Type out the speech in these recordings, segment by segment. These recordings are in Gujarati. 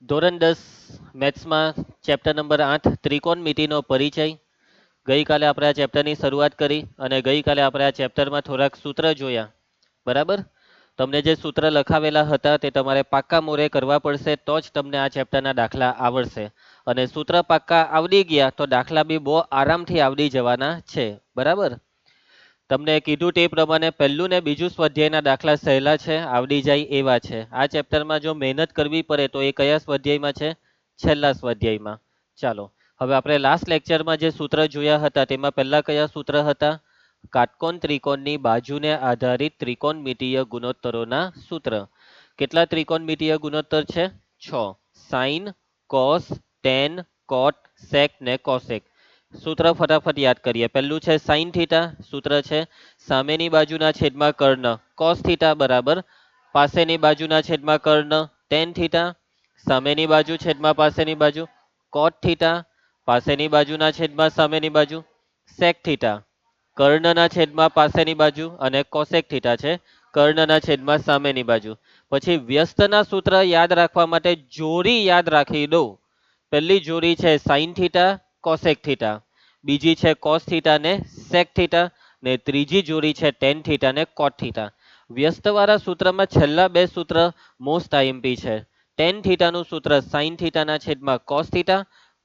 ધોરણ 10 મેથ્સમાં ચેપ્ટર નંબર 8 ત્રિકોણમિતિનો પરિચય. ગઈકાલે આપણે આ ચેપ્ટરની શરૂઆત કરી અને ગઈકાલે આપણે આ ચેપ્ટરમાં થોડાક સૂત્ર જોયા. બરાબર. તમને જે સૂત્ર લખાવેલા હતા તે તમારે પાક્કા મોરે કરવા પડશે તો જ તમને આ ચેપ્ટરના દાખલા આવડશે. અને સૂત્ર પાક્કા આવડી ગયા તો દાખલા બી બહુ આરામથી આવડી જવાના છે. બરાબર. તમને કીધું તે પ્રમાણે પહેલું ને બીજું સ્વાધ્યાયના દાખલા સહેલા છે, આવડી જાય એવા છે. આ ચેપ્ટરમાં જો મહેનત કરવી પડે તો એ કયા સ્વાધ્યાયમાં છે? છેલ્લા સ્વાધ્યાયમાં. ચાલો, હવે આપણે લાસ્ટ લેક્ચરમાં જે સૂત્ર જોયા હતા તેમાં પહેલા કયા સૂત્ર હતા? કાટકોણ ત્રિકોણની બાજુને આધારિત ત્રિકોણમિતિય ગુણોત્તરોના સૂત્ર. કેટલા ત્રિકોણમિતિય ગુણોત્તર છે? 6. સાઇન, કોસ, ટેન, કોટ, સેક ને કોસેક. સૂત્ર ફટાફટ યાદ કરીએ. પહેલું છે સાઇન થીટા. સૂત્ર છે સામેની બાજુના છેદમાં કર્ણ કોસ થીટા બરાબર પાસેની બાજુના છેદમાં કર્ણ ટેન થીટા. સામેની બાજુ છેદમાં પાસેની બાજુ કોટ થીટા. પાસેની બાજુના છેદમાં સામેની બાજુ સેક થીટા. કર્ણના છેદમાં પાસેની બાજુ અને કોસેક થીટા છે કર્ણના છેદમાં સામેની બાજુ. પછી વ્યસ્તના સૂત્ર યાદ રાખવા માટે જોડી યાદ રાખી દો. પહેલી જોડી છે સાઇન થીટા કોસેક થીટા, બીજી છે કોસ થીટા ને સેક થીટા, ને ત્રીજી જોડી છે ટેન થીટા ને કોટ થીટા. વ્યસ્તવાળા સૂત્રમાં છેલ્લા બે સૂત્ર મોસ્ટ આઈએમપી છે. ટેન થીટાનું સૂત્ર સાઇન થીટાના છેદમાં કોસ થીટા,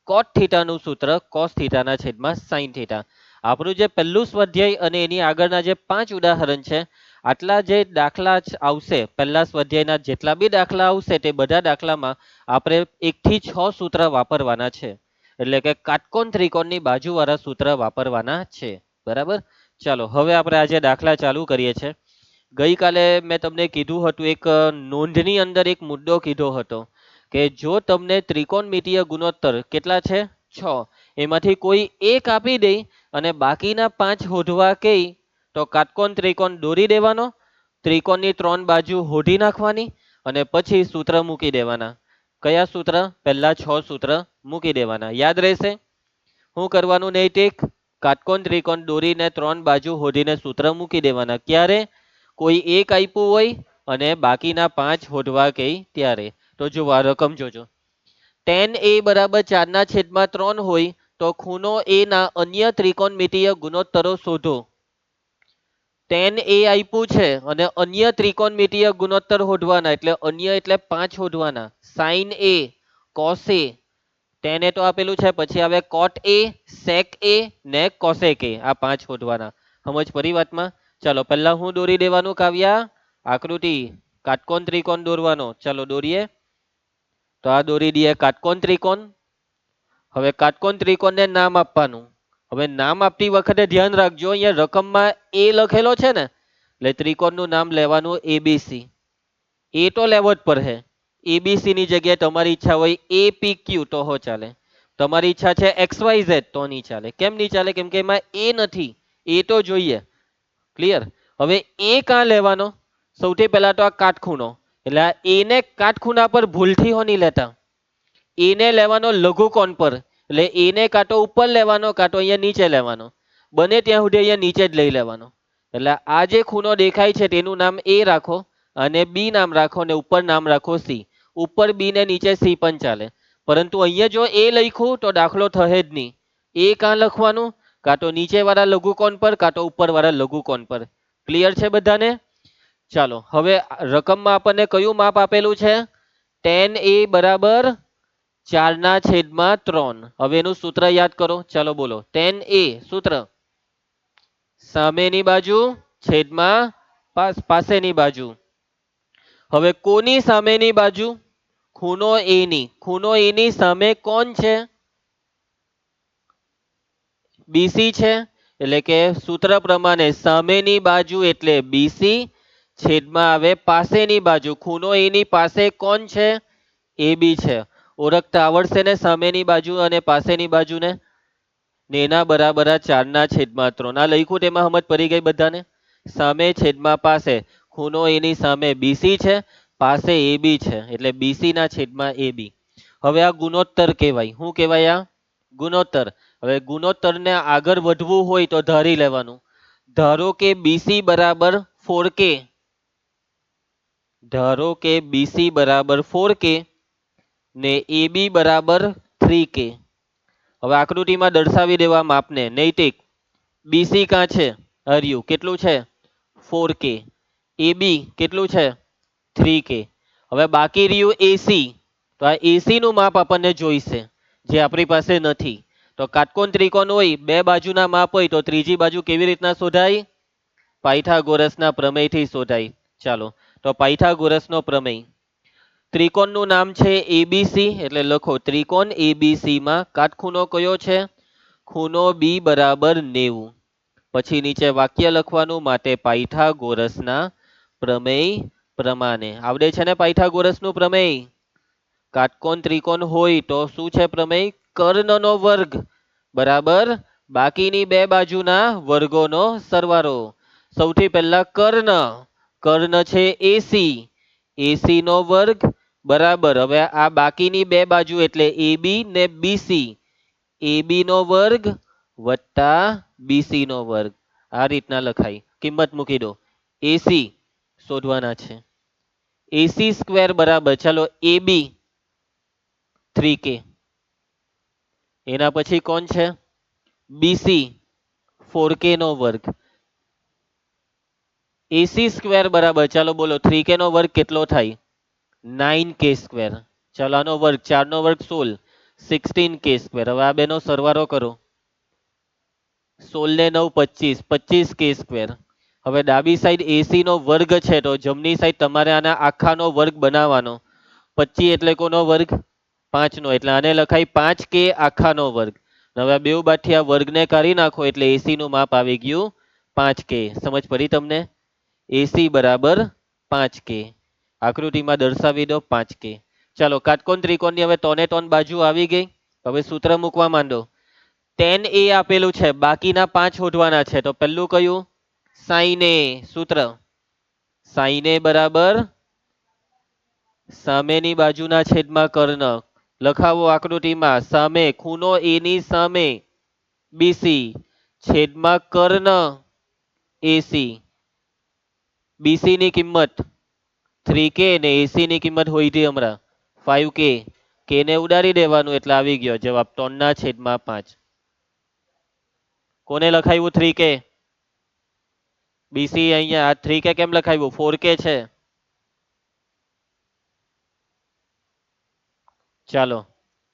કોટ થીટાનું સૂત્ર કોસ થીટાના છેદમાં સાઇન થીટા. આપણું જે પહેલું સ્વાધ્યાય અને એની આગળના જે 5 ઉદાહરણ છે, આટલા જે દાખલા આવશે પહેલા સ્વાધ્યાયના જેટલા બી દાખલા આવશે તે બધા દાખલામાં આપણે 1 થી 6 સૂત્ર વાપરવાના છે. એટલે કે કાટકોણ ત્રિકોણની બાજુવાળા સૂત્ર વાપરવાના છે. બરાબર. ચાલો, હવે આપણે આજે દાખલા ચાલુ કરીએ છીએ. ગઈકાલે મેં તમને કીધું હતું, એક નોંધની અંદર એક મુદ્દો કીધો હતો કે જો તમને ત્રિકોણમિતિય ગુણોત્તર કેટલા છે? 6. એમાંથી કોઈ એક આપી દે અને બાકીના 5 શોધવા કહે તો કાટકોણ ત્રિકોણ દોરી દેવાનો, ત્રિકોણની 3 બાજુ હોધી નાખવાની અને પછી સૂત્ર મૂકી દેવાના. કયા સૂત્ર? પહેલા 6 સૂત્ર મૂકી દેવાના. યાદ રહેશે? શું કરવાનું? નૈતિક કાટકોણ ત્રિકોણ દોરીને 3 બાજુ હોધીને સૂત્ર મૂકી દેવાના. ક્યારે? કોઈ એક આપ્યું હોય અને બાકીના 5 શોધવા કહે ત્યારે. તો જો આ રકમ જોજો. tan a બરાબર 4/3 હોય તો ખૂણો a ના અન્ય ત્રિકોણમિતિય ગુણોત્તરો શોધો. tan a આપ્યું છે અને અન્ય ત્રિકોણમિતિય ગુણોત્તર શોધવાના, એટલે અન્ય એટલે 5 શોધવાના. sin a, cos a, tan એ તો આપેલું છે, પછી આવે cot a, sec a ને cosec a. આ 5 શોધવાના. સમજ પડી વાતમાં? ચાલો, પહેલા હું દોરી દેવાનું કાવ્યા? આકૃતિ કાટકોણ ત્રિકોણ દોરવાનો. ચાલો દોરીએ. તો આ દોરી દઈએ કાટકોણ ત્રિકોણ. હવે કાટકોણ ત્રિકોણને નામ આપવાનું. હવે નામ આપતી વખતે ધ્યાન રાખજો, અહીંયા રકમમાં a લખેલો છે ને, એટલે ત્રિકોણનું નામ લેવાનું એબીસી. એ તો લેવો જ પડે. એબીસી ની જગ્યાએ તમારી ઈચ્છા હોય એપીક્યુ તો હો ચાલે. તમારી ઈચ્છા છે XYZ તો નહીં ચાલે. કેમ નહીં ચાલે? કેમ કે એમાં એ નથી. એ તો જોઈએ. ક્લિયર? હવે એ કાં લેવાનો? સૌથી પહેલા તો આ કાટખૂણો, એટલે આ એને કાટખૂણા પર ભૂલથી હો નહીં લેતા. એને લેવાનો લઘુકોણ પર, એટલે એને કાં તો ઉપર લેવાનો કાં તો અહીંયા નીચે લેવાનો. બને ત્યાં સુધી અહીંયા નીચે જ લઈ લેવાનો. એટલે આ જે ખૂણો દેખાય છે તેનું નામ એ રાખો અને બી નામ રાખો અને ઉપર નામ રાખો સી. ઉપર બી ને નીચે સી પણ ચાલે, પરંતુ અહીંયા જો એ લખ્યું તો દાખલો થશે જ નહીં. એ કાં લખવાનું? કાં તો નીચે વાળા લઘુકોણ પર કાં તો ઉપર વાળા લઘુકોણ પર. ક્લિયર છે બધાને? ચાલો, હવે રકમમાં આપણને કયું માપ આપેલું છે? tan a બરાબર 4/3. હવે એનું સૂત્ર યાદ કરો. ચાલો બોલો. tan a સૂત્ર સામેની બાજુ છેદમાં પાસેની બાજુ. હવે કોની સામેની બાજુ? ખૂણો a ની. ખૂણો a ની સામે કોણ છે? બીસી છે. એટલે કે સૂત્ર પ્રમાણે સામેની બાજુ એટલે બીસી, છેદમાં આવે પાસેની બાજુ. ખૂણો a ની પાસે કોણ છે? એ બી છે. ઓળખતા આવડશે ને સામેની બાજુ અને પાસેની બાજુને? ને એના બરાબર 4/3. આ લખ્યું તેમાં સમજ પડી ગઈ બધાને? સામે છેદમાં પાસે. ખૂણો એની સામે બીસી છે, પાસે એ બી છે, એટલે બીસી ના છેદમાં એ બી. હવે આ ગુણોત્તર કહેવાય. શું કહેવાય? આ ગુણોત્તર. હવે ગુણોત્તરને આગળ વધવું હોય તો ધારી લેવાનું. ધારો કે બીસી બરાબર 4k. ધારો કે બીસી બરાબર 4k ને AB બરાબર 3K. હવે આકૃતિમાં દર્શાવી દેવા માપને. નૈતિક BC કાં છે? હર્યું કેટલું છે? 4K. AB કેટલું છે? 3K. હવે બાકી રહ્યું AC. તો આ AC નું માપ આપણને જોઈશે, જે આપણી પાસે નથી. તો કાટકોણ ત્રિકોણ હોય, બે બાજુના માપ હોય, તો ત્રીજી બાજુ કેવી રીતના શોધાય? પાયથાગોરસના પ્રમેયથી શોધાય. ચાલો, તો પાયથાગોરસનો પ્રમેય. ત્રિકોણનું નામ છે ABC, એટલે લખો ત્રિકોણ ABC માં કાટખૂણો કયો છે? ખૂણો B બરાબર 90. પછી નીચે વાક્ય લખવાનું, માટે પાયથાગોરસના પ્રમેય પ્રમાણે. આવડે છે ને પાયથાગોરસનું પ્રમેય? કાટકોણ ત્રિકોણ હોય તો શું છે પ્રમેય? કર્ણનો વર્ગ બરાબર બાકીની બે બાજુના વર્ગોનો સરવાળો. સૌથી પહેલા કર્ણ. કર્ણ છે AC. AC નો વર્ગ બરાબર, હવે આ બાકીની બે બાજુ એટલે AB ને BC. AB નો વર્ગ વત્તા BC નો વર્ગ. આ રીતના લખાય. કિંમત મૂકી દો. AC શોધવાના છે. AC સ્ક્વેર બરાબર, ચાલો AB 3K. એના પછી કોણ છે? BC 4K નો વર્ગ. AC સ્ક્વેર બરાબર, ચાલો બોલો 3K નો વર્ગ કેટલો થાય? 9K square. ચાલો આનો વર્ગ 4 નો વર્ગ 16, 16K સ્ક્વેર. હવે આ બેનો સરવાળો કરો. 16 ને 9 25, 25K સ્ક્વેર. હવે ડાબી સાઈડ AC નો વર્ગ છે, તો જમણી સાઈડ તમારે આના આખાનો વર્ગ બનાવવાનો. 25 એટલે કોનો વર્ગ? 5 નો. એટલે આને લખાય 5K આખાનો વર્ગ. હવે બેઉ બાદથી આ વર્ગને કાઢી નાખો એટલે AC નું માપ આવી ગયું 5K. સમજ પડી તમને? AC બરાબર 5K. આકૃતિમાં દર્શાવી દો 5K. ચાલો, કાટકોણ ત્રિકોણની હવે ત્રણે ત્રણ બાજુ આવી ગઈ. હવે સૂત્ર મૂકવા માંડો. tan A આપેલું છે, બાકીના 5 શોધવાના છે. તો પહેલું કયું? sin A. સૂત્ર sin A બરાબર સામેની બાજુના છેદમાં કર્ણ. લખાવો આકૃતિમાં. સામે ખૂણો A ની સામે BC છેદમાં કર્ણ AC. BC ની કિંમત 3K ને AC ની કિંમત હોય હતી હમણાં 5K. K ને ઉડાડી દેવાનું એટલે આવી ગયો જવાબ 3/5. કોને લખાયું 3K? BC. અહીંયા આ 3K કેમ લખાયું? 4K છે. ચાલો,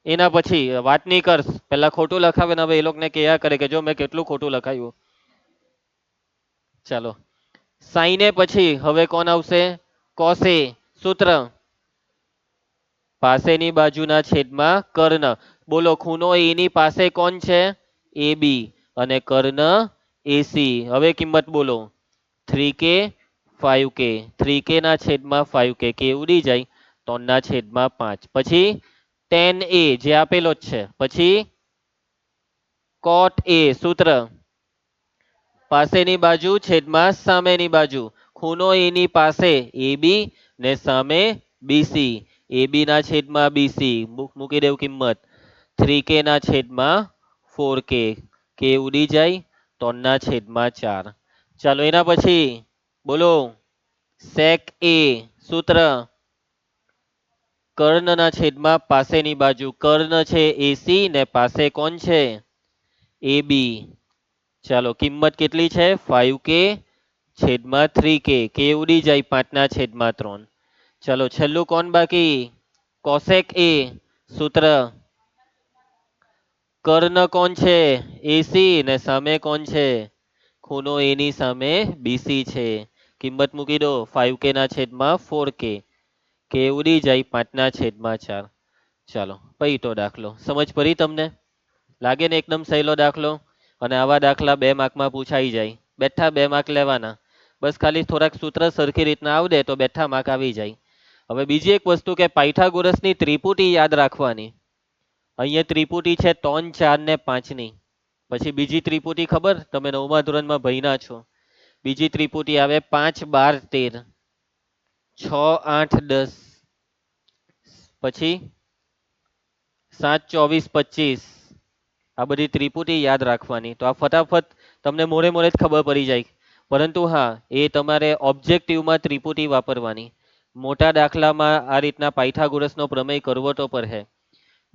એના પછી વાત નહીં કર. પેલા ખોટું લખાવે ને હવે એ લોકોને કહેયા કરે કે જો મેં કેટલું ખોટું લખાયું. ચાલો, sin A પછી હવે કોણ આવશે? cos A. સૂત્ર પાસેની બાજુના છેદમાં કર્ણ. બોલો ખૂણો A ની પાસે કોણ છે? AB અને કર્ણ AC. હવે કિંમત બોલો. 3K 5K. 3K ના છેદમાં 5K. K ઉડી જાય 3/5. પછી tan A જે આપેલો જ છે. પછી cot A. સૂત્ર પાસેની બાજુ છેદમાં સામેની બાજુ. ખૂણો A ની પાસે AB ને સામે BC. AB ના છેદમાં BC. મૂકી દેવ કિંમત. 3K ના છેદમાં 4K. K ઉડી જાય 3/4. ચાલો, એના પછી બોલો sec A. સૂત્ર કર્ણના છેદમાં પાસેની બાજુ. કર્ણ છે AC ને પાસે કોણ છે? AB. ચાલો, કિંમત કેટલી છે? 5K છેદમાં 3K. K ઉડી જાય 5/3. ચાલો, છેલ્લું કોણ બાકી? cosec A. સૂત્ર કર્ણ કોણ છે? AC ને સામે કોણ છે? ખૂણો A ની સામે BC છે. કિંમત મૂકી દો. 5K ના છેદમાં 4K. K ઉડી જાય 5/4. ચાલો, પૈતો દાખલો. સમજ પડી તમને? લાગે ને એકદમ સહેલો દાખલો? અને આવા દાખલા 2 માર્કમાં પૂછાઈ જાય. બેઠા 2 માર્ક લેવાના. બસ ખાલી થોડાક સૂત્ર સરખી રીતના આવડે તો બેઠા માર્ક આવી જાય. હવે બીજી એક વસ્તુ કે પાયથાગોરસની ત્રિપુટી યાદ રાખવાની. અહીંયા ત્રિપુટી છે 3 4 ને 5 ની. પછી બીજી ત્રિપુટી ખબર? તમે 9મા ધોરણમાં ભણ્યા છો. બીજી ત્રિપુટી આવે 5 12 13, 6 8 10, પછી 7 24 25. આ બધી ત્રિપુટી યાદ રાખવાની. તો આ ફટાફટ તમને મોડે જ ખબર પડી જાય. પરંતુ હા, એ તમારે ઓબ્જેક્ટિવમાં ત્રિપુટી વાપરવાની. મોટા દાખલામાં આ રીતના પાયથાગોરસનો પ્રમેય કરવો તો પડે.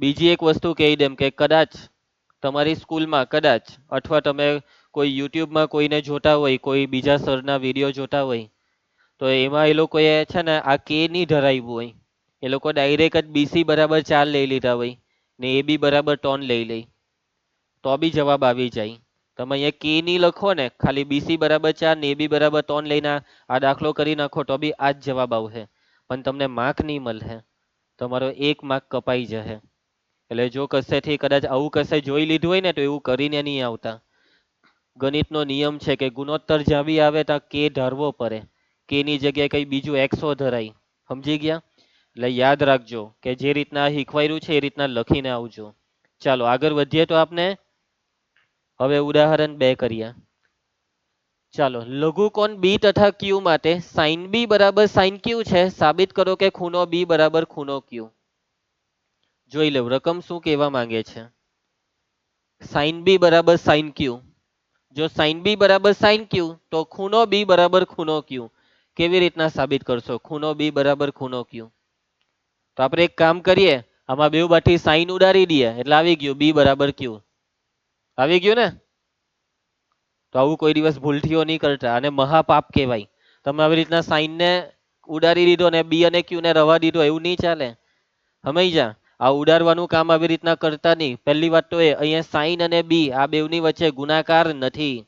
બીજી એક વસ્તુ કહી દેમ કે કદાચ તમારી સ્કૂલમાં કદાચ અથવા તમે કોઈ યુટ્યુબમાં કોઈને જોતા હોય, કોઈ બીજા સરના વિડીયો જોતા હોય, તો એમાં એ લોકોએ છે ને આ કે નહીં ધરાવ્યું હોય. એ લોકો ડાયરેક્ટ જ BC બરાબર 4 લઈ લીધા હોય ને AB બરાબર 3 લઈ લે, તો બી જવાબ આવી જાય. તમે અહીંયા કે નહીં લખો ને, ખાલી BC બરાબર 4 ને AB બરાબર 3 લઈને આ દાખલો કરી નાખો તો બી આ જ જવાબ આવશે, પણ તમને માર્ક નહીં મળે, તમારો 1 માર્ક કપાઈ જશે. એટલે જો કશેથી કદાચ આવું કશે જોઈ લીધું હોય ને તો એવું કરીને નહીં આવતા. ગણિતનો નિયમ છે કે ગુણોત્તર જ્યાં બી આવે ત્યાં કે ધારવો પડે, કે ની જગ્યાએ કઈ બીજું એક્સો ધરાય. સમજી ગયા? એટલે યાદ રાખજો કે જે રીતના શીખવાયું છે એ રીતના લખીને આવજો. ચાલો આગળ વધીએ. તો આપણે હવે ઉદાહરણ 2 કરીએ. ચાલો, લઘુકોણ બી તથા ક્યુ માટે સાઇન બી બરાબર સાઇન ક્યુ છે, સાબિત કરો કે ખૂણો બી બરાબર ખૂણો ક્યુ. જોઈ લો રકમ શું કહેવા માંગે છે. સાઇન બી બરાબર સાઇન ક્યુ. જો સાઇન બી બરાબર સાઇન ક્યુ તો ખૂણો બી બરાબર ખૂણો ક્યુ. કેવી રીતના સાબિત કરશો ખૂણો બી બરાબર ખૂણો ક્યુ? તો આપણે એક કામ કરીએ, આમાં બે બાજુથી સાઇન ઉડાડી દઈએ એટલે આવી ગયું બી બરાબર ક્યુ. આવી ગયું ને? તો આવું કોઈ દિવસ ભૂલથીઓ નહીં કરતા, અને મહાપાપ કહેવાય. તમે આવી રીતના સાઇનને ઉડાડી દીધો ને બી અને ક્યુ ને રવા દીધો, એવું નહીં ચાલે. સમજ્યા? આ ઉડાડવાનું કામ આવી રીતના કરતા નહીં. પહેલી વાત તો એ અહીંયા સાઇન અને બી આ બેવની વચ્ચે ગુણાકાર નથી.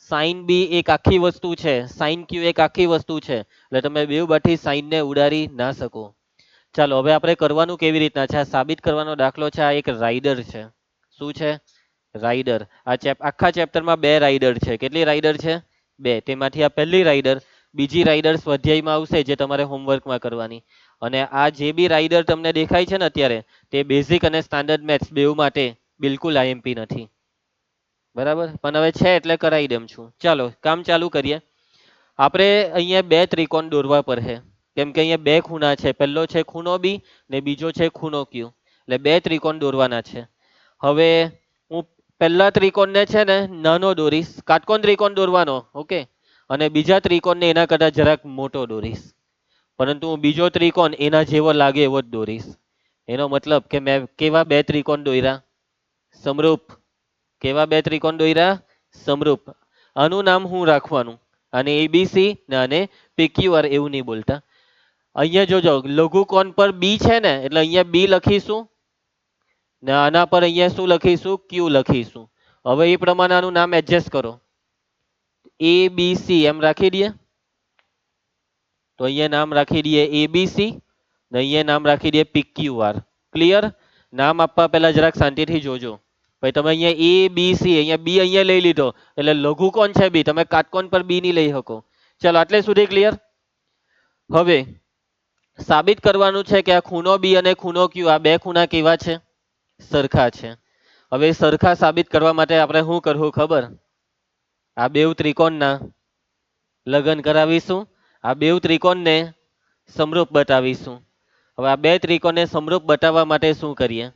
સાઇન બી એક આખી વસ્તુ છે, સાઇન ક્યુ એક આખી વસ્તુ છે, એટલે તમે બેવ બાજુથી સાઇનને ઉડાડી ના શકો. ચાલો હવે આપણે કરવાનું કેવી રીતના છે, આ સાબિત કરવાનો દાખલો છે. આ એક રાઇડર છે. શું છે? રાઇડર. આખા ચેપ્ટરમાં 2 રાઇડર છે. કેટલી રાઇડર છે? 2. તેમાંથી આ પહેલી રાઇડર. બીજી રાઇડર સ્વાધ્યાયમાં આવશે જે તમારે હોમવર્કમાં કરવાની. અને આ જે બી રાઇડર તમને દેખાય છે ને અત્યારે, તે બેઝિક અને સ્ટાન્ડર્ડ મેથ્સ બેવ માટે બિલકુલ આઈએમપી નથી. બરાબર? પણ હવે છે એટલે કરાવી દેમ છું. ચાલો કામ ચાલુ કરીએ. આપણે અહીંયા 2 ત્રિકોણ દોરવા પડશે, કેમ કે અહીંયા 2 ખૂણા છે. પહેલો છે ખૂણો બી ને બીજો છે ખૂણો ક્યુ. એટલે 2 ત્રિકોણ દોરવાના છે. હવે હું પહેલા ત્રિકોણને છે ને નાનો દોરીશ, કાટકોણ ત્રિકોણ દોરવાનો. ઓકે. અને બીજા ત્રિકોણને એના કરતા જરાક મોટો દોરીશ, પરંતુ હું બીજો ત્રિકોણ એના જેવો લાગે એવો જ દોરીશ. એનો મતલબ કે મેં કેવા 2 ત્રિકોણ દોર્યા? સમરૂપ. કેવા 2 ત્રિકોણ દોર્યા? સમરૂપ. આનું નામ હું રાખવાનું? અને એબીસી ને આને PQR એવું નહીં બોલતા. અહીંયા જોજો લઘુકોણ પર બી છે ને, એટલે અહીંયા બી લખીશું ને આના પર અહીંયા શું લખીશું? ક્યુ લખીશું. હવે એ પ્રમાણે આનું નામ એડજસ્ટ કરો. ABC એમ રાખી દઈએ. તો અહીંયા નામ રાખી દઈએ એબીસી ને અહીંયા નામ રાખી દઈએ PQR. ક્લિયર? નામ આપવા પહેલા જરાક શાંતિથી જોજો. ભાઈ તમે અહીંયા ABC, અહીંયા બી અહીંયા લઈ લીધો એટલે લઘુકોણ છે બી, તમે કાટકોણ પર બી નહીં લઈ શકો. ચાલો આટલે સુધી ક્લિયર? હવે સાબિત કરવાનું છે કે આ ખૂણો બી અને ખૂણો ક્યુ આ 2 ખૂણા કેવા છે? સરખા છે. હવે સરખા સાબિત કરવા માટે આપણે શું કરવું ખબર? આ બેવ ત્રિકોણના લગન કરાવીશું. આ બેવ ત્રિકોણને સમરૂપ બતાવીશું. હવે આ 2 ત્રિકોણને સમરૂપ બતાવવા માટે શું કરીએ?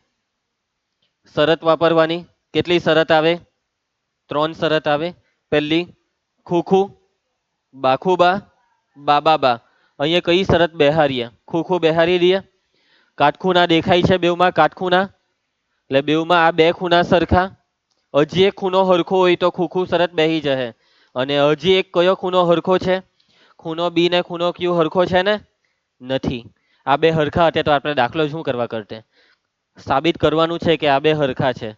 શરત વાપરવાની. કેટલી શરત આવે? 3 શરત આવે. પહેલી, ખૂખું બાખુબા બાબાબા. અહીંયા કઈ શરત બેહારીએ? ખૂખું બેહારી દઈએ. કાટખૂણા દેખાય છે બેવમાં? કાટખૂણા એટલે બેવમાં આ 2 ખૂણા સરખા. હજી એક ખૂણો હરખો હોય તો ખૂખું શરત બેહી જશે. અને હજી એક કયો ખૂણો હરખો છે? ખૂણો બી ને ખૂણો ક્યુ હરખો છે ને? નથી. આ 2 હરખા હતા તો આપણે દાખલો શું કરવા કરતે? સાબિત કરવાનું છે કે આ 2 હરખા છે.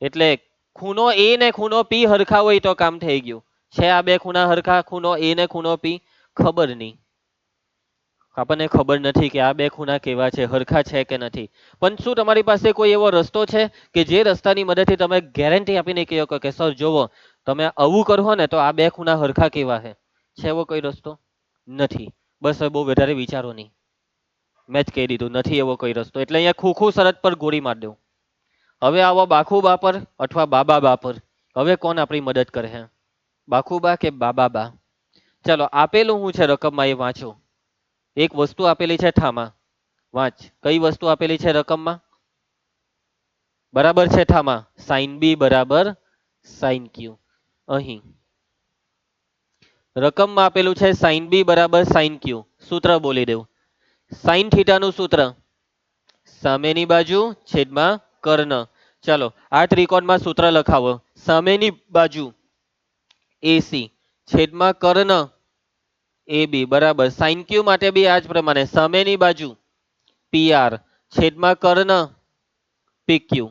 એટલે ખૂણો એ ને ખૂણો પી હરખા હોય તો કામ થઈ ગયું. છે આ 2 ખૂણા હરખા? ખૂણો એ ને ખૂણો પી? ખબર નહીં. આપણને ખબર નથી કે આ 2 ખૂણા કેવા છે, હરખા છે કે નથી. પણ શું તમારી પાસે કોઈ એવો રસ્તો છે કે જે રસ્તાની મદદથી તમે ગેરંટી આપીને કહી શકો કે સર જોવો તમે આવું કરો ને તો આ 2 ખૂણા હરખા કેવા છે? છે એવો કોઈ રસ્તો? નથી. બસ હવે બહુ વધારે વિચારો નહીં. મેં જ કહી દીધું નથી એવો કોઈ રસ્તો. એટલે અહીંયા ખૂખું શરત પર ગોળી માર દઉં. હવે આવો બાખુબા પર અથવા બાબાબા પર. હવે કોણ આપણી મદદ કરે છે? બાખુબા કે બાબાબા? ચાલો આપેલું હું છે રકમમાં એ વાંચો. એક વસ્તુ આપેલી છે ઠામાં. વાંચ. કઈ વસ્તુ આપેલી છે રકમમાં? બરાબર છે ઠામાં સાઇન બી બરાબર સાઇન ક્યુ. અહીં રકમમાં આપેલું છે સાઇન બી બરાબર સાઇન ક્યુ. સૂત્ર બોલી દેવું. સાઈન થીટાનું સૂત્ર સામેની બાજુ છેદમાં કર્ણ. ચાલો આ ત્રિકોણમાં સૂત્ર લખાવો. સામેની બાજુ એસી છેદમાં કર્ણ એ બી બરાબર. સાઇન ક્યુ માટે બી આ જ પ્રમાણે સામેની બાજુ પીઆર છેદમાં કર્ણ પીક્યુ.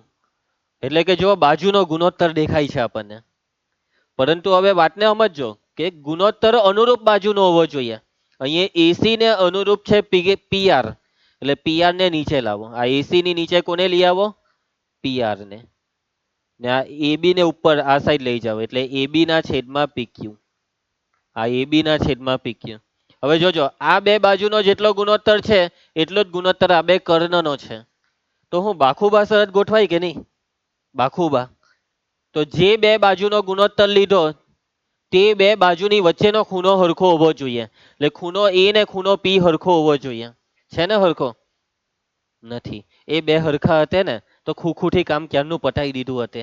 એટલે કે જો બાજુનો ગુણોત્તર દેખાય છે આપણને, પરંતુ હવે વાતને સમજો કે ગુણોત્તર અનુરૂપ બાજુનો હોવો જોઈએ. અહીંયા એસી ને અનુરૂપ છે પીઆર, એટલે પીઆર ને નીચે લાવો. આ એસી ની નીચે કોને લઈ આવો? પીઆર ને. ને આ એબી ને ઉપર આ સાઈડ લઈ જાઓ એટલે એબી ના છેદમાં પીક્યુ. આ એબી ના છેદમાં પીક્યુ. હવે જોજો આ બે બાજુનો જેટલો ગુણોત્તર છે એટલો જ ગુણોત્તર આ બે કર્ણનો છે. તો હું બાખુબા શરત ગોઠવાય કે નહીં? બાખુબા. તો જે બે બાજુનો ગુણોત્તર લીધો તે બે બાજુની વચ્ચેનો ખૂણો હરખો હોવો જોઈએ. એટલે ખૂણો એ ને ખૂણો પી હરખો હોવો જોઈએ. છે ને હરખો? નથી. એ બે હરખા હતે ને તો ખૂખુથી કામ ક્યારનું પટાઈ દીધું હતે.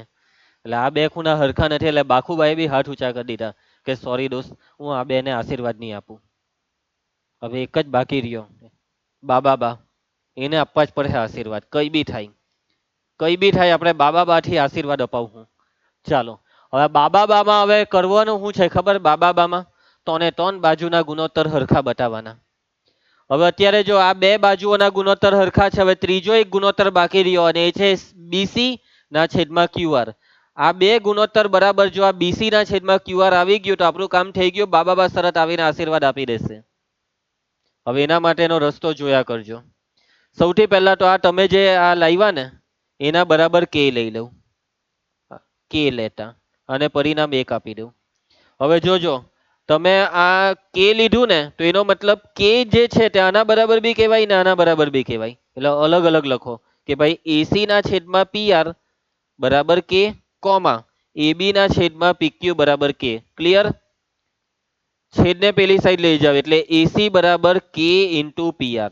એટલે આ બે ખૂણા હરખા નથી એટલે બાખુબાએ બી હાથ ઊંચા કરી દીધા કે સોરી દોસ્ત, હું આ બેને આશીર્વાદ નહીં આપું. હવે એક જ બાકી રહ્યો બા. એને આપવા જ પડે આશીર્વાદ. કઈ બી થાય, કઈ બી થાય આપણે બાથી આશીર્વાદ અપાવું. ચાલો હવે બામાં હવે કરવાનું શું છે ખબર? બામાં તોને ત્રણ બાજુના ગુણોત્તર હરખા બતાવવાના. હવે અત્યારે જો આ બે બાજુઓના ગુણોત્તર હરખા છે. હવે ત્રીજો એક ગુણોત્તર બાકી રહ્યો અને એ છે બીસી ના છેદમાં ક્યુઆર. આ બે ગુણોત્તર બરાબર જો આ બીસી ના છેદમાં ક્યુઆર આવી ગયું તો આપણું કામ થઈ ગયું. બા શરત આવીને આશીર્વાદ આપી દેશે. હવે એના માટેનો રસ્તો જોયા કરજો. સૌથી પહેલા તો આ તમે જે આ લાવ્યા ને એના બરાબર કે લઈ લઉં. કે લેતા અને પરિણામ 1 આપી દઉં. હવે જોજો તમે આ કે લીધું ને તો એનો મતલબ કે જે છે તે આના બરાબર બી કહેવાય ને આના બરાબર બી કહેવાય. એટલે અલગ અલગ લખો કે ભાઈ એસી ના છેદમાં પીઆર બરાબર કે કોમા એબી ના છેદમાં પીક્યુ બરાબર કે. ક્લિયર? છેદને પેલી સાઈડ લઈ જાવ એટલે એસી બરાબર કે ઇન્ટુ પીઆર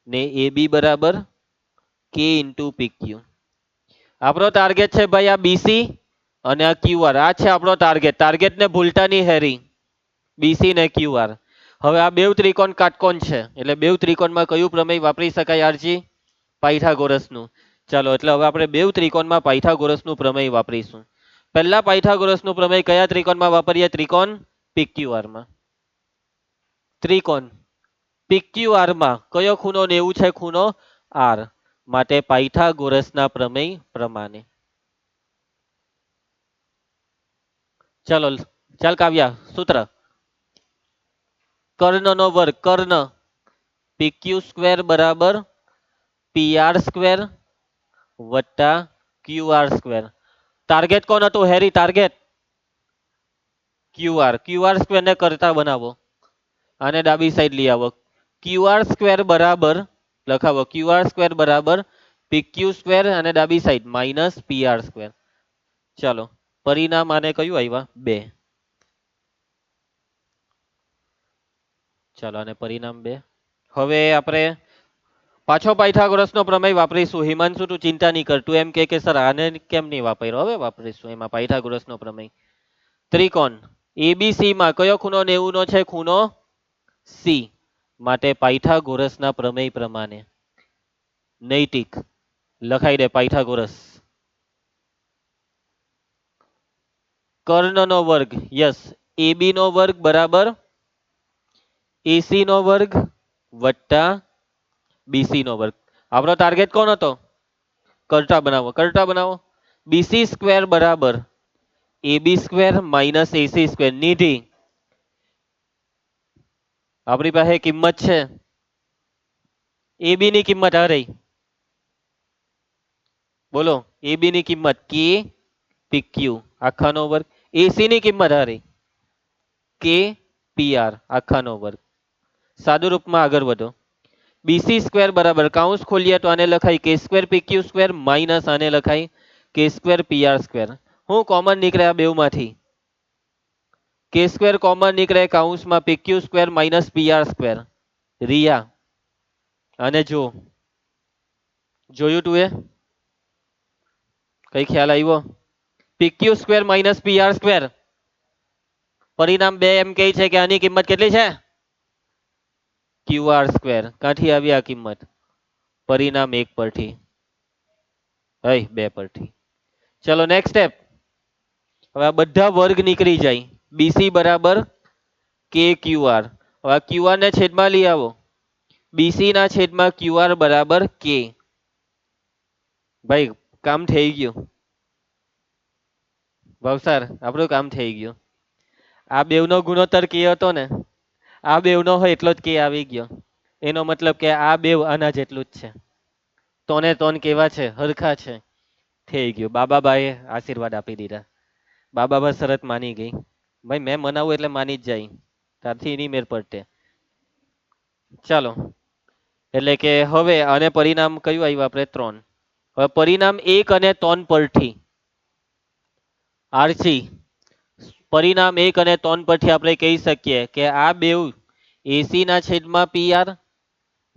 ને એબી બરાબર કે ઇન્ટુ પીક્યુ. આપણો ટાર્ગેટ છે ભાઈ આ બીસી અને આ ક્યુઆર. આ છે આપણો ટાર્ગેટ. ટાર્ગેટને ભૂલતા નહીં હેરી. બીસી ને ક્યુઆર. હવે આ બેવ ત્રિકોણ કાટકોણ છે એટલે બેવ ત્રિકોણમાં કયું પ્રમેય વાપરી શકાય આરજી? પાયથાગોરસનું. ચાલો એટલે હવે આપણે બેવ ત્રિકોણમાં પાયથાગોરસનું પ્રમેય વાપરીશું. પહેલા પાયથાગોરસનું પ્રમેય કયા ત્રિકોણમાં વાપરીએ? ત્રિકોણ પીક્યુઆરમાં. ત્રિકોણ પીક્યુઆરમાં કયો ખૂણો 90 છે? ખૂણો આર. માટે પાયથાગોરસના પ્રમેય પ્રમાણે. ચાલ કાવ્યા સૂત્ર કર્ણનો વર્ગ. કર્ણ પીક્યુ સ્ક્વેર બરાબર પીઆર સ્ક્વેર વત્તા ક્યુઆર સ્ક્વેર. ટાર્ગેટ કોણ હતું Harry? Target QR. QR square ને કરતા બનાવો અને ડાબી સાઈડ લઈ આવો. ક્યુઆર સ્ક્વેર બરાબર લખાવો. ક્યુઆર સ્ક્વેર બરાબર પીક્યુ સ્ક્વેર અને ડાબી સાઈડ માઇનસ પીઆર સ્ક્વેર. ચાલો પરિણામ આને કયું આવ્યા? 2. ચાલો અને પરિણામ 2. હવે આપણે પાછો પાયથાગોરસનો પ્રમેય વાપરીશું. હિમાંશુ તું ચિંતા નહીં કર. તું એમ કે સર આને કેમ નહીં વાપર્યો? હવે વાપરીશું એમાં પાયથાગોરસનો પ્રમેય. ત્રિકોણ એબીસી માં કયો ખૂણો 90 નો છે? ખૂણો સી. માટે પાયથાગોરસના પ્રમેય પ્રમાણે નૈતિક લખાઈ દે પાયથાગોરસ. કર્ણનો વર્ગ યસ એબી નો વર્ગ બરાબર એસી નો વર્ગ વત્તા બીસી નો વર્ગ. આપણો ટાર્ગેટ કોણ હતો? કરતા બનાવો. કરતા બનાવો. બીસી સ્ક્વેર બરાબર AB square minus AC square. Nidhi આપણી પાસે કિંમત છે. એબી ની કિંમત આ રહી. બોલો એબી ની કિંમત કે પીક્યુ આખાનો વર્ગ. એસી ની કિંમત આ રહી કે પીઆર આખાનો વર્ગ. સાદુ રૂપમાં આગળ વધો. બીસી સ્ક્વેર બરાબર કાઉન્સ ખોલીએ તો આને લખાય કે સ્ક્વેર પીક્યુ સ્ક્વેર માઇનસ આને લખાય કે સ્ક્વેર પીઆર સ્ક્વેર. હું કોમન નીકળે આ બેવમાંથી? કે સ્ક્વેર કોમન નીકળે કાઉન્સમાં PQ square minus PR square. Riya અને જો જોયું તું એ કઈ ખ્યાલ આવ્યો? PQ square minus PR square. પરિણામ 2 એમ કહે છે કે આની કિંમત કેટલી છે? QR². ક્યાંથી આવી આ કિંમત? પરિણામ 1 પરથી. 2 પરથી. ચલો નેક્સ્ટ સ્ટેપ. હવે આ બધા વર્ગ નીકળી જાય. BC બરાબર KQR. હવે આ QR ને છેદમાં લઈ આવો. BC ના છેદમાં QR બરાબર K. ભાઈ કામ થઈ ગયું. ભાવસાર આપણું કામ થઈ ગયું. આ બેવનો ગુણોત્તર K હતો ને, આ બેવનો હોય એટલો જ K આવી ગયો. એનો મતલબ કે આ બેવ આના જેટલું જ છે. તોને તોન કેવા છે? હરખા છે. થઈ ગયું. બાબાબાએ આશીર્વાદ આપી દીધા. બાબાબા શરત માની ગઈ. ભાઈ મેં મનાવું એટલે માની જ જાય. ત્યારથી એની મેર પડતે. ચાલો, એટલે કે હવે આને પરિણામ કયું આવ્યું આપણે? 3. હવે પરિણામ 1 અને 3 પરથી આરસી પરિણામ 1 અને 3 પરથી આપણે કહી શકીએ કે આ બેવ એસી ના છેદમાં PR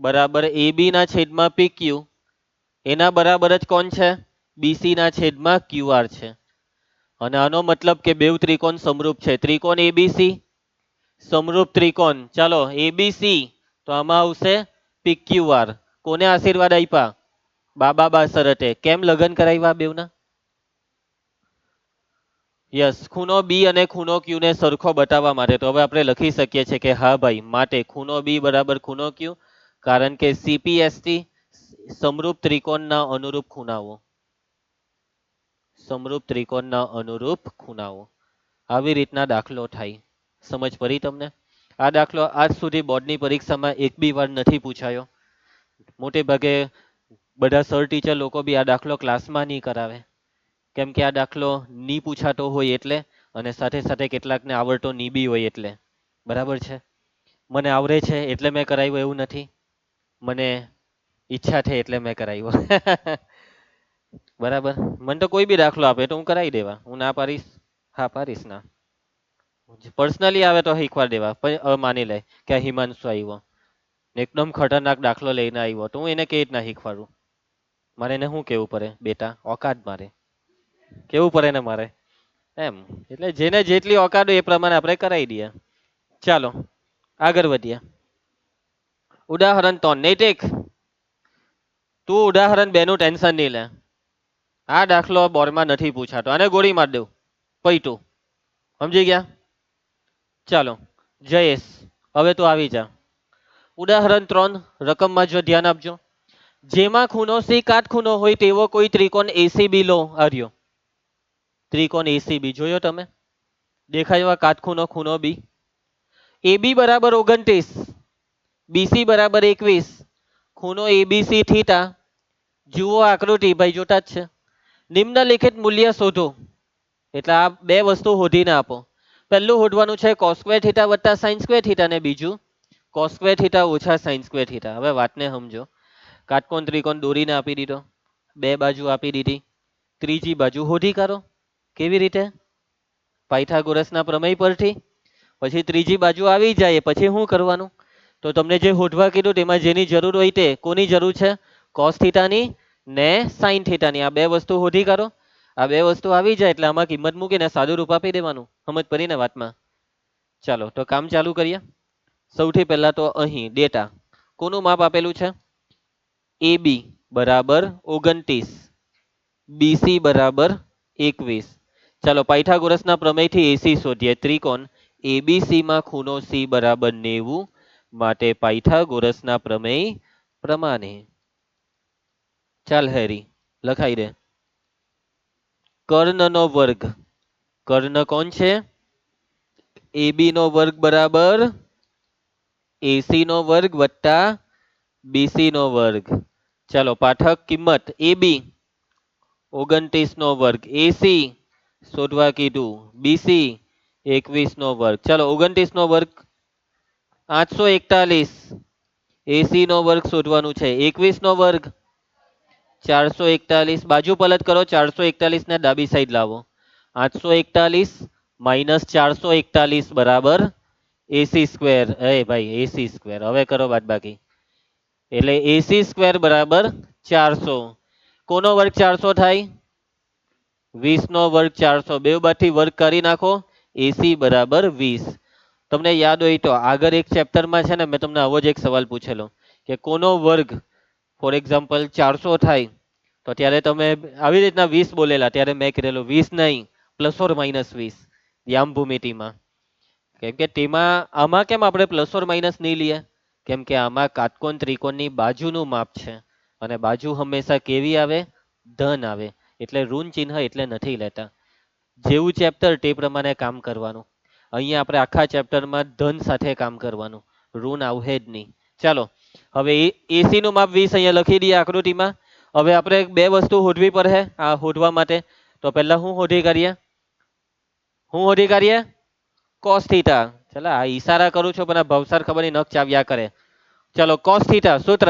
બરાબર AB ના છેદમાં PQ એના બરાબર જ કોણ છે? BC ના છેદમાં QR છે. અને આનો મતલબ કે બેવ ત્રિકોણ સમરૂપ છે. ત્રિકોણ ABC સમરૂપ ત્રિકોણ. ચાલો ABC તો આમાં આવશે PQR. કોને આશીર્વાદ આપ્યા? બાબા શરતે. કેમ લગ્ન કરાવ્યા બેવના? યસ, ખૂણો બી અને ખૂણો ક્યુ ને સરખો બતાવવા માટે. તો હવે આપણે લખી શકીએ છીએ કે હા ભાઈ, માટે ખૂણો બી બરાબર ખૂણો ક્યુ, કારણ કે CPST સમરૂપ ત્રિકોણના અનુરૂપ ખૂણાઓ. સમરૂપ ત્રિકોણના અનુરૂપ ખૂણાઓ. આવી રીતના દાખલો થાય. સમજ પડી તમને? આ દાખલો આજ સુધી બોર્ડની પરીક્ષામાં એક બી વાર નથી પૂછાયો. મોટે ભાગે બધા સર ટીચર લોકો બી આ દાખલો ક્લાસમાં નહીં કરાવે, કેમ કે આ દાખલો ની પૂછાતો હોય એટલે, અને સાથે સાથે કેટલાકને આવડતો ની બી હોય એટલે. બરાબર છે? મને આવડે છે એટલે મેં કરાવ્યું એવું નથી. મને ઈચ્છા છે એટલે મેં કરાવ્યો. બરાબર? મને તો કોઈ બી દાખલો આપે તો હું કરાવી દેવા. હું ના પાડીશ? હા પાડીશ ના. પર્સનલી આવે તો શીખવા દેવા. પછી માની લે કે આ હિમાંશુ આવ્યો, એકદમ ખતરનાક દાખલો લઈને આવ્યો, તો હું એને કઈ રીતના શીખવાડું? મારે એને શું કેવું પડે? બેટા ઓકાત મારે કેવું પડે ને મારે એમ. એટલે જેને જેટલી ઓકાત હોય એ પ્રમાણે આપણે કરાવી દઈએ. ચાલો આગળ વધીએ. ઉદાહરણ 3 નૈતિક, તું ઉદાહરણ 2 નું ટેન્શન નહીં લે. આ દાખલો બોર્ડમાં નથી પૂછાતો. આને ગોળી માર દઉં પૈટું. સમજી ગયા? ચાલો જયેશ, હવે તું આવી જા. ઉદાહરણ 3 રકમમાં જો ધ્યાન આપજો. જેમાં ખૂણો સી કાટખૂણો હોય તેવો કોઈ ત્રિકોણ એસીબી લો. આર્યો ત્રિકોણ એસીબી જોયો તમે? દેખાયો આ કાટખૂણો ખૂણો બી? AB બરાબર 29, BC બરાબર 21, ખૂણો ABC થીટા. જુઓ આકૃતિ, ભાઈ જોતા જ છે. નિમ્નલિખિત મૂલ્ય શોધો. એટલે આ બે વસ્તુ શોધીને આપો. પહેલું શોધવાનું છે cos² થીટા વત્તા sin² થીટા, ને બીજું cos² થીટા ઓછા sin² થીટા. હવે વાતને સમજો. કાટકોણ ત્રિકોણ દોરીને આપી દીધો, બે બાજુ આપી દીધી, ત્રીજી બાજુ શોધી કાઢો. કેવી રીતે? પાયથાગોરસના પ્રમેય પરથી. પછી ત્રીજી બાજુ આવી જાય પછી શું કરવાનું? તો તમને જે શોધવા કીધું તેમાં જેની જરૂર હોય તે. કોની જરૂર છે? cos થીટાની ને sin થીટાની. આ બે વસ્તુ શોધી કાઢો. આ બે વસ્તુ આવી જાય એટલે આમાં કિંમત મૂકીને સાદું રૂપ આપી દેવાનું. સમજ પડી ને વાતમાં? ચાલો તો કામ ચાલુ કરીએ. સૌથી પહેલા તો અહીં ડેટા કોનું માપ આપેલું છે? AB બરાબર 29, BC બરાબર 21. ચાલો પાયથાગોરસના પ્રમેયથી AC શોધીએ. ત્રિકોણ ABC માં ખૂણો C બરાબર 90, માટે પાયથાગોરસના પ્રમેય પ્રમાણે. ચાલ હેરી લખાઈ દે. કર્ણનો વર્ગ. કર્ણ કોણ છે? AB નો વર્ગ બરાબર AC નો વર્ગ વત્તા BC નો વર્ગ. ચાલો પાઠક કિંમત AB 29 નો વર્ગ, AC શોધવા કીધું, BC 21 નો વર્ગ. ચાલો 29 નો વર્ગ 841, AC નો વર્ગ શોધવાનું છે. 21 નો વર્ગ 441. બાજુ પલટ કરો, 441 ને ડાબી સાઈડ લાવો. 841 માઇનસ 441 બરાબર AC². ભાઈ AC². હવે કરો બાદબાકી. એટલે AC² બરાબર 400. કોનો વર્ગ 400 થાય? 20 નો વર્ગ 400. બે બાજુથી વર્ગ કરી નાખો. AC બરાબર 20. તમને યાદ હોય તો આગળ એક ચેપ્ટરમાં છે ને મેં તમને આવો જ એક સવાલ પૂછેલો કે કોનો વર્ગ ફોર એક્ઝામ્પલ 400 થાય તો ત્યારે તમે આવી રીતના 20 બોલેલા, ત્યારે મેં કરેલું 20 નહીં, +or-20 યામ ભૂમિતિમાં. કેમ કે તેમાં આમાં કેમ આપણે +or- નહીં લઈએ? કેમ કે આમાં કાટકોણ ત્રિકોણની બાજુનું માપ છે અને બાજુ હંમેશા કેવી આવે? ધન આવે. એટલે ઋણ ચિહ્ન એટલે નથી લેતા. જેવું ચેપ્ટર તે પ્રમાણે કામ કરવાનું. અહીંયા આપણે આખા ચેપ્ટરમાં ધન સાથે કામ કરવાનું, ઋણ આવશે જ નહીં. ચાલો હવે એસી નું માપ 20 અહીંયા લખી દઈએ આકૃતિમાં. હવે આપણે બે વસ્તુ શોધવી પડે આ શોધવા માટે. તો પહેલા હું શોધી કાઢીએ? હું શોધી કાઢીએ? cos theta. ચલો આ ઈશારા કરું છું પણ આ ભવસાર ખબર નહીં નખ ચાવ્યા કરે. ચલો cos થીટા સૂત્ર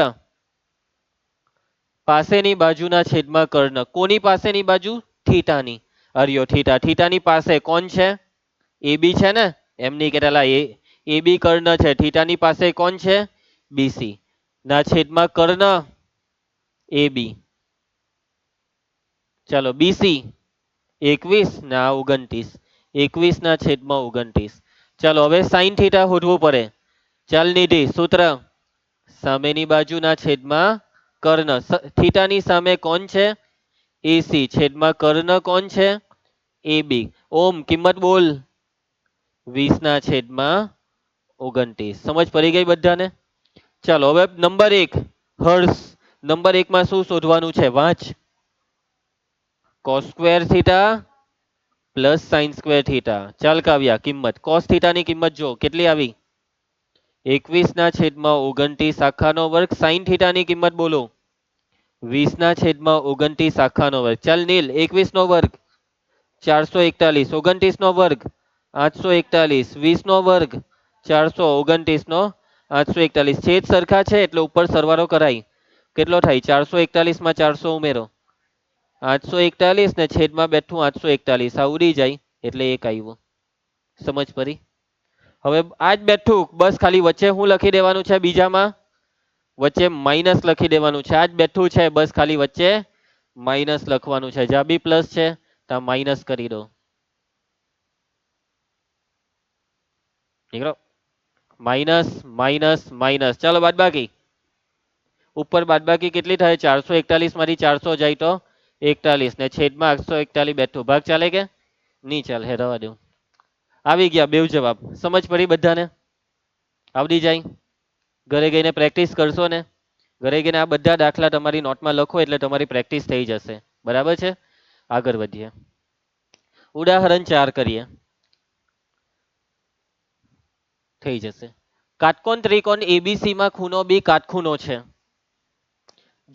પાસેની બાજુના છેદમાં કર્ણ. કોની પાસેની બાજુ? થીટાની. અરિયો થીટા. થીટાની પાસે કોણ છે? એ બી છે ને? એમ નહીં કહેલા એ બી કર્ણ છે. થીટાની પાસે કોણ છે? બીસી ના છેદમાં કર્ણ એ બી. ચાલો બીસી 21 ના 29. 21 ના છેદમાં 29. ચાલો હવે સાઈન થીટા શોધવું પડે. ચાલ નિધિ સૂત્ર સામેની બાજુના છેદમાં કર્ણ. થીટાની સામે કોણ છે? એસી છેદમાં કર્ણ કોણ છે? એ બી. ઓમ કિંમત બોલ. 20 ના છેદમાં 29. સમજ પડી ગઈ બધાને? ચાલો હવે નંબર 1 હર્ષ. નંબર 1 માં શું શોધવાનું છે? વાંચ. cos square theta plus sine square theta. ચાલ કાવ્યા કિંમત cos થીટાની કિંમત જો કેટલી આવી? 21 ના છેદમાં 29 આખાનો વર્ગ. સાઇન થીટાની કિંમત બોલો? 20 ના છેદમાં 29 આખાનો વર્ગ. ચાલ નીલ 21 નો વર્ગ 441, 29 નો વર્ગ 841, 20 નો વર્ગ 429 નો 841. છેદ સરખા છે એટલે ઉપર સરવાળો કરાય. કેટલો થાય? 441 માં 400 ઉમેરો 841 ને છેદમાં બેઠું 841. આ ઉડી જાય એટલે એક આવ્યું. સમજ પડી? હવે આજ બેઠું બસ ખાલી વચ્ચે શું લખી દેવાનું છે? બીજામાં વચ્ચે માઇનસ લખી દેવાનું છે. આજ બેઠું છે બસ ખાલી વચ્ચે માઇનસ લખવાનું છે. જ્યાં બી પ્લસ છે ત્યાં માઇનસ કરી દો. નીકળો. Minus minus minus. ચાલો બાદબાકી. ઉપર બાદબાકી કેટલી થાય? 441 માંથી 400 જાય તો 41 ને છેદમાં 841 બેઠું. ભાગ ચાલે કે નહીં ચાલે? હે રવા દઉં. આવી ગયા બેવ જવાબ. સમજ પડી બધાને? આવડી જાય? ઘરે ગઈને પ્રેક્ટિસ કરશો ને? ઘરે ગઈને આ બધા દાખલા તમારી નોટમાં લખો એટલે તમારી પ્રેક્ટિસ થઈ જશે. બરાબર છે? આગળ વધીએ. ઉદાહરણ 4 કરીએ. થઈ જશે. કાટકોણ ત્રિકોણ એબીસી માં ખૂણો બી કાટખૂણો છે.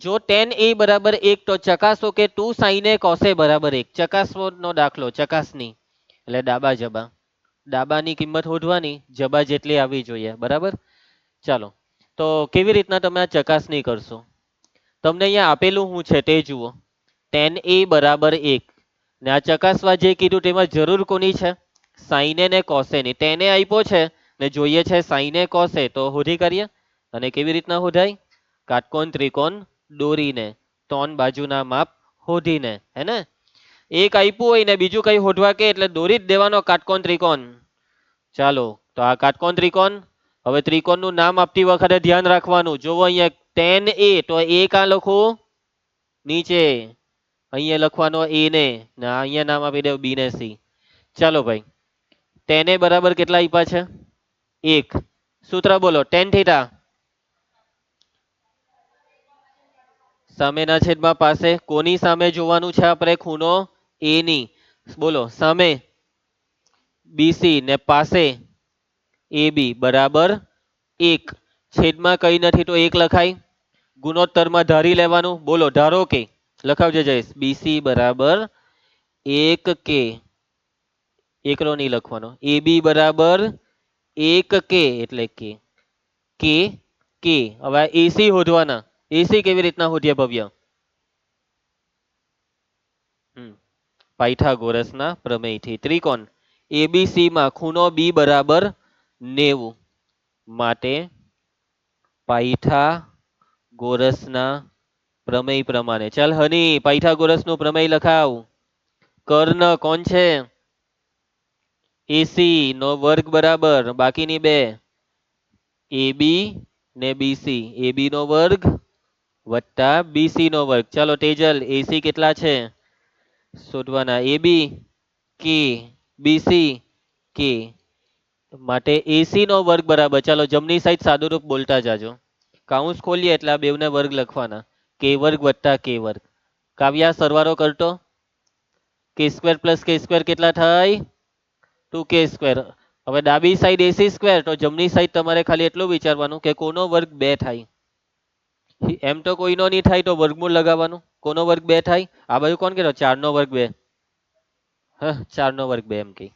જો tan a બરાબર 1 તો ચકાસો કે 2 sin a cos a બરાબર 1. ચકાસવાનો દાખલો. ચકાસણી એટલે ડાબા જબા. ડાબાની કિંમત શોધવાની, જબા જેટલી આવવી જોઈએ. બરાબર? ચાલો તો કેવી રીતના તમે આ ચકાસણી કરશો? તમને અહીંયા આપેલું શું છે તે જુઓ. tan a બરાબર 1 ને આ ચકાસવા જે કીધું તેમાં જરૂર કોની છે? sin a ને cos a ની. tan a આપ્યો છે ને જોઈએ છે sin a cos a. તો શોધી કરીએ. અને કેવી રીતના શોધાય? કાટકોણ ત્રિકોણ દોરીને, ત્રણ બાજુના માપ શોધીને. હે ને? એક આપ્યું હોય ને બીજું કઈ શોધવા કે એટલે દોરી જ દેવાનો કાટકોણ ત્રિકોણ. ચાલો તો આ કાટકોણ ત્રિકોણ. હવે ત્રિકોણનું નામ આપતી વખતે ધ્યાન રાખવાનું. જોવો અહીંયા tan a તો a કાં લખું? નીચે. અહીંયા લખવાનો a ને અહીંયા નામ આપી દઉં b ને c. ચાલો ભાઈ tan a બરાબર કેટલા આપ્યા છે? 1. સૂત્ર બોલો. tan થીટા સામેના છેદમાં પાસે. કોની સામે જોવાનું છે આપણે? ખૂણો a ની. બોલો સામે બીસી ને પાસે AB બરાબર 1. છેદમાં કઈ નથી તો 1 લખાય. ગુણોત્તરમાં ધારી લેવાનું. બોલો ધારો કે. લખાવજે જયેશ. BC બરાબર 1 કે. એકલો નહીં લખવાનો. AB બરાબર 1 કે એટલે કે કે કે. હવે AC શોધવાના. AC કેવી રીતના શોધીએ ભવ્ય? પાયથાગોરસના પ્રમેયથી. ત્રિકોણ ABC માં ખૂણો B બરાબર 90 માટે પાયથાગોરસના પ્રમેય પ્રમાણે. ચાલ હની પાયથાગોરસનું પ્રમેય લખાવ. કર્ણ કોણ છે? એસી નો વર્ગ બરાબર બાકીની બે એબી ને બીસી. એબી નો વર્ગ વત્તા બીસી નો વર્ગ. ચાલો તેજલ એસી કેટલા છે શોધવાના. એબી કે બીસી કે માટે એસી નો વર્ગ બરાબર. ચાલો જમણી સાઈડ સાદુરૂપ બોલતા જાજો. કાઉન્સ ખોલીએ એટલે આ બેવને વર્ગ લખવાના. કે વર્ગ વત્તા કે વર્ગ. કાવ્યા સરવાળો કરતો કે સ્ક્વેર પ્લસ કે સ્ક્વેર કેટલા થાય 2k². હવે ડાબી સાઈડ એસી સ્ક્વેર તો જમણી સાઈડ તમારે ખાલી એટલું વિચારવાનું કે કોનો વર્ગ 2 થાય. એમ તો કોઈનો નહીં થાય તો વર્ગમૂળ લગાવવાનું. કોનો વર્ગ 2 થાય? આ બાજુ કોણ કહેતો 4 નો વર્ગ 2? હા 4 નો વર્ગ 2 એમ કે.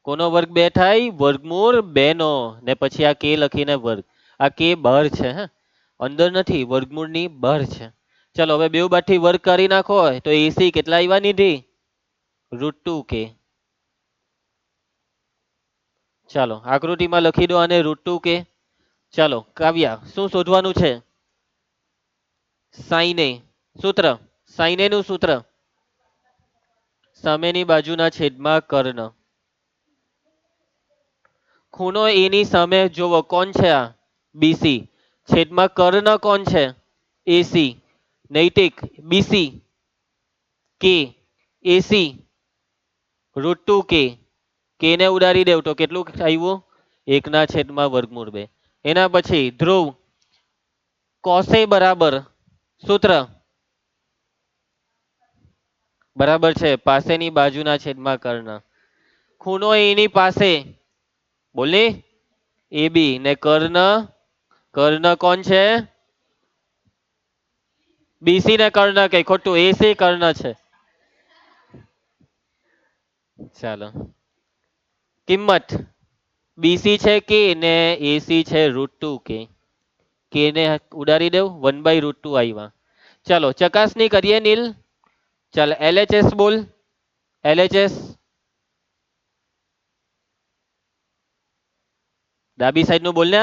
કોનો વર્ગ 2 થાય? વર્ગમૂળ 2 નો. ને પછી આ કે લખીને વર્ગ. આ કે બહાર છે હે, અંદર નથી, વર્ગમૂળની બહાર છે. ચલો હવે બેવ બાજુથી વર્ગ કરી નાખો તો એસી કેટલા આવ્યા નિધિ? √2k. ચાલો આકૃતિમાં લખી દો અને √2k. ચાલો કાવ્યા શું શોધવાનું છે? સાઈને સૂત્ર. સાઈને નું સૂત્ર સામેની બાજુના છેદમાં કર્ણ. ખૂણો એની સામે જોવો કોણ છે? આ બીસી. છેદમાં કર્ણ કોણ છે? એસી. નૈતિક બીસી કે એસી √2k. કે ને ઉડાડી દેવ તો કેટલું આવ્યું? 1/વર્ગમૂળ 2. એના પછી ધ્રુવ કોસે બરાબર સૂત્ર બરાબર છે પાસેની બાજુના છેદમાં કર્ણ. ખૂણો એની પાસે બોલે એ બી ને કર્ણ. કર્ણ કોણ છે? બીસી ને કર્ણ કે ખોટું? એસી કર્ણ છે. ચાલો કિંમત બીસી છે કે ને એસી છે √2k. કે ને ઉડાડી દઉં 1/√2 આવ્યા. ચાલો ચકાસણી કરીએ નીલ. ચાલ એલએચએસ બોલ. એલએચએસ ડાબી સાઈડ નું બોલ ને.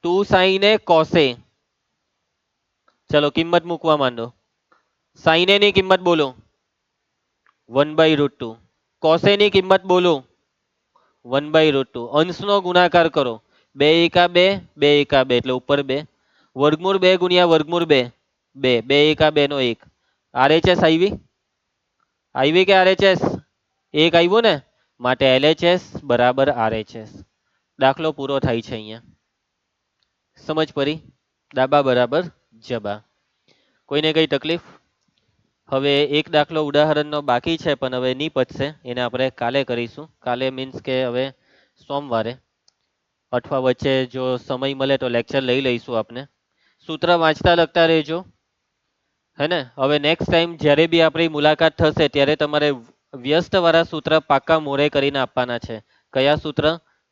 2 સાઈને કોસે. ચલો કિંમત મૂકવા માંડો. સાઈને ની કિંમત બોલો 1/√2. કોસે ની કિંમત બોલો 1/√2. અંશનો ગુણાકાર કરો. 2 એકા 2, 2 એકા 2 એટલે ઉપર 2. વર્ગમૂળ 2 ગુણ્યા વર્ગમૂળ 2 2. 2 એકા 2 નો 1. આરએચએસ આવી? આવી કે આરએચએસ? 1 આવ્યું ને, માટે એલએચએસ બરાબર આરએચએસ. દાખલો પૂરો થાય છે અહીંયા. સમજ પડી? ડાબા બરાબર જબા. કોઈને કઈ તકલીફ? હવે એક દાખલો ઉદાહરણનો બાકી છે પણ હવે નહીં પતશે, એને આપણે કાલે કરીશું. કાલે મીન્સ કે હવે સોમવારે અઠવા વચ્ચે જો સમય મળે તો લેક્ચર લઈ લઈશું આપણે. સૂત્ર વાંચતા લખતા રહેજો. હે ને? હવે નેક્સ્ટ ટાઈમ જ્યારે બી આપણી મુલાકાત થશે ત્યારે તમારે વ્યસ્ત વાળા સૂત્ર પાક્કા મોરે કરીને આપવાના છે. કયા સૂત્ર?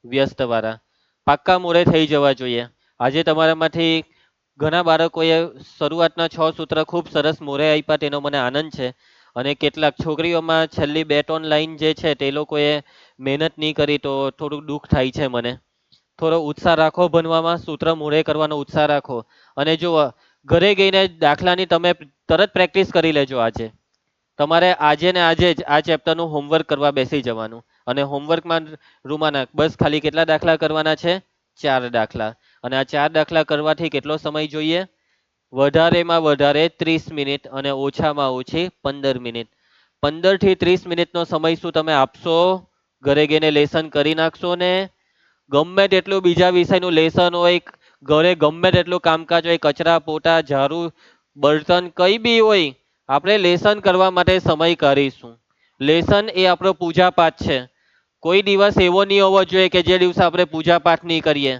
વ્યસ્ત વાળા પાક્કા મોરે થઈ જવા જોઈએ. આજે તમારામાંથી ઘણા બાળકોએ શરૂઆતના 6 સૂત્ર ખૂબ સરસ મોરે આપ્યા, તેનો મને આનંદ છે. અને કેટલાક છોકરીઓમાં છેલ્લી 2-3 લાઈન જે છે તે લોકોએ મહેનત નહીં કરી તો થોડુંક દુઃખ થાય છે મને. થોડો ઉત્સાહ રાખો ભણવામાં, સૂત્ર મોરે કરવાનો ઉત્સાહ રાખો. અને જો ઘરે ગઈને દાખલાની તમે તરત પ્રેક્ટિસ કરી લેજો. આજે તમારે આજે ને આજે જ આ ચેપ્ટરનું હોમવર્ક કરવા બેસી જવાનું. અને હોમવર્કમાં રૂમાના બસ ખાલી કેટલા દાખલા કરવાના છે? 4 દાખલા. અને આ 4 દાખલા કરવાથી કેટલો સમય જોઈએ? વધારેમાં વધારે 30 મિનિટ અને ઓછામાં ઓછી 15 મિનિટ. 15 થી 30 મિનિટનો સમય શું તમે આપશો? ઘરે ગઈને લેસન કરી નાખશો ને? ગમે તેટલું બીજા વિષયનું લેસન હોય, ઘરે ગમે તેટલું કામકાજ હોય, કચરા પોતા ઝાડુ બર્તન કઈ બી હોય, આપણે લેસન કરવા માટે સમય કાઢીશું. લેસન એ આપણો પૂજા પાઠ છે. કોઈ દિવસ એવો નહીં હોવો જોઈએ કે જે દિવસે આપણે પૂજા પાઠ નહીં કરીએ.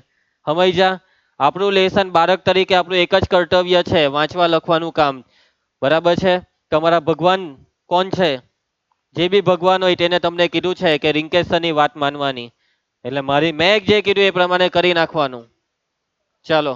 સમજ્યા? આપણું લેસન બાળક તરીકે આપણું એક જ કર્તવ્ય છે, વાંચવા લખવાનું કામ. બરાબર છે? તમારા ભગવાન કોણ છે? જે બી ભગવાન હોય તેને તમને કીધું છે કે રિંકેશ સરની વાત માનવાની. એટલે મેં જે કીધું એ પ્રમાણે કરી નાખવાનું. ચાલો